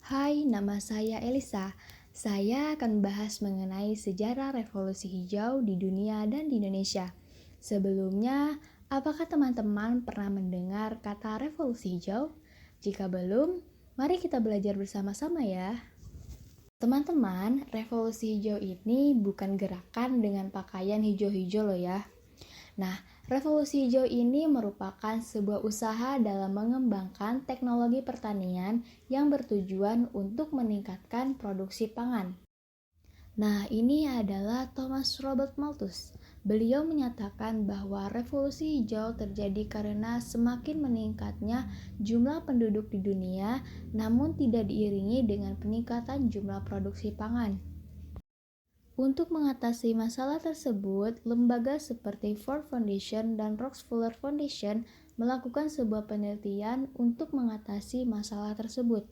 Hai, nama saya Elisa. Saya akan bahas mengenai sejarah revolusi hijau di dunia dan di Indonesia. Sebelumnya, apakah teman-teman pernah mendengar kata revolusi hijau? Jika belum, mari kita belajar bersama-sama ya. Teman-teman, revolusi hijau ini bukan gerakan dengan pakaian hijau-hijau loh ya. Nah, revolusi hijau ini merupakan sebuah usaha dalam mengembangkan teknologi pertanian yang bertujuan untuk meningkatkan produksi pangan. Nah, ini adalah Thomas Robert Malthus. Beliau menyatakan bahwa revolusi hijau terjadi karena semakin meningkatnya jumlah penduduk di dunia, namun tidak diiringi dengan peningkatan jumlah produksi pangan. Untuk mengatasi masalah tersebut, lembaga seperti Ford Foundation dan Rockefeller Foundation melakukan sebuah penelitian untuk mengatasi masalah tersebut.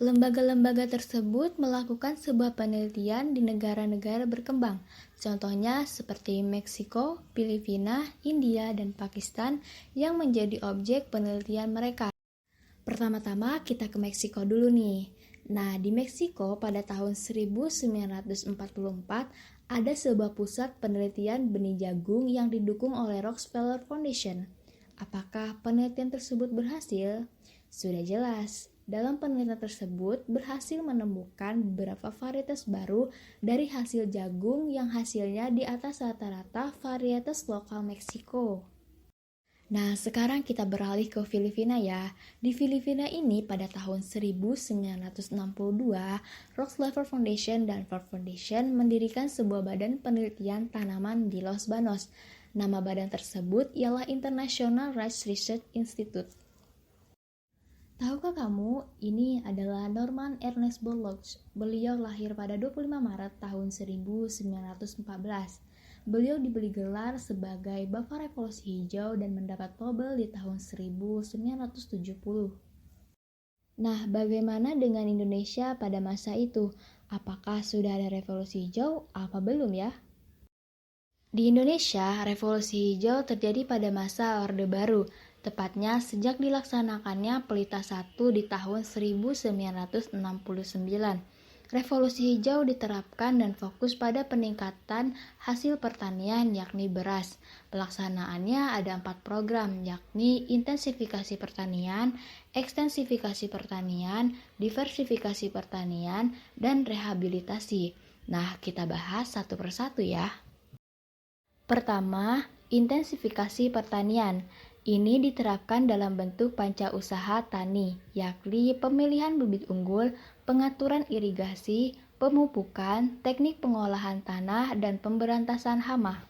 Lembaga-lembaga tersebut melakukan sebuah penelitian di negara-negara berkembang, contohnya seperti Meksiko, Filipina, India, dan Pakistan yang menjadi objek penelitian mereka. Pertama-tama kita ke Meksiko dulu nih. Nah, di Meksiko pada tahun 1944 ada sebuah pusat penelitian benih jagung yang didukung oleh Rockefeller Foundation. Apakah penelitian tersebut berhasil? Sudah jelas. Dalam penelitian tersebut berhasil menemukan beberapa varietas baru dari hasil jagung yang hasilnya di atas rata-rata varietas lokal Meksiko. Nah, sekarang kita beralih ke Filipina ya. Di Filipina ini pada tahun 1962, Rockefeller Foundation dan Ford Foundation mendirikan sebuah badan penelitian tanaman di Los Banos. Nama badan tersebut ialah International Rice Research Institute. Tahukah kamu, ini adalah Norman Ernest Borlaug. Beliau lahir pada 25 Maret tahun 1914. Beliau diberi gelar sebagai Bapak Revolusi Hijau dan mendapat Nobel di tahun 1970. Nah, bagaimana dengan Indonesia pada masa itu? Apakah sudah ada revolusi hijau? Apa belum ya? Di Indonesia, revolusi hijau terjadi pada masa Orde Baru, tepatnya sejak dilaksanakannya Pelita I di tahun 1969. Revolusi hijau diterapkan dan fokus pada peningkatan hasil pertanian yakni beras. Pelaksanaannya ada 4 program yakni intensifikasi pertanian, ekstensifikasi pertanian, diversifikasi pertanian, dan rehabilitasi. Nah, kita bahas satu persatu ya. Pertama, intensifikasi pertanian. Ini diterapkan dalam bentuk panca usaha tani, yakni pemilihan bibit unggul, pengaturan irigasi, pemupukan, teknik pengolahan tanah, dan pemberantasan hama.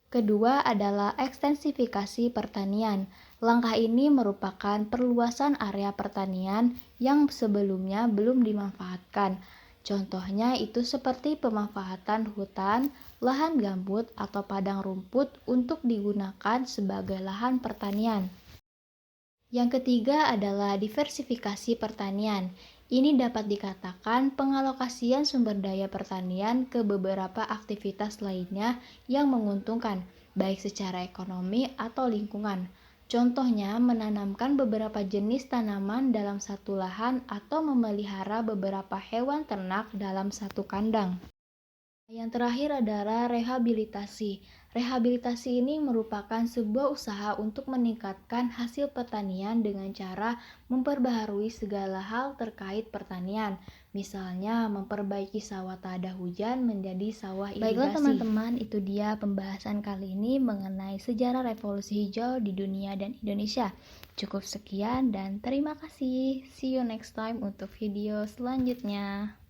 Kedua adalah ekstensifikasi pertanian. Langkah ini merupakan perluasan area pertanian yang sebelumnya belum dimanfaatkan. Contohnya itu seperti pemanfaatan hutan, lahan gambut atau padang rumput untuk digunakan sebagai lahan pertanian. Yang ketiga adalah diversifikasi pertanian. Ini dapat dikatakan pengalokasian sumber daya pertanian ke beberapa aktivitas lainnya yang menguntungkan, baik secara ekonomi atau lingkungan. Contohnya menanamkan beberapa jenis tanaman dalam satu lahan atau memelihara beberapa hewan ternak dalam satu kandang. Yang terakhir adalah rehabilitasi. Rehabilitasi ini merupakan sebuah usaha untuk meningkatkan hasil pertanian dengan cara memperbaharui segala hal terkait pertanian. Misalnya memperbaiki sawah tak ada hujan menjadi sawah irigasi. Baiklah teman-teman, itu dia pembahasan kali ini mengenai sejarah revolusi hijau di dunia dan Indonesia. Cukup sekian dan terima kasih. See you next time untuk video selanjutnya.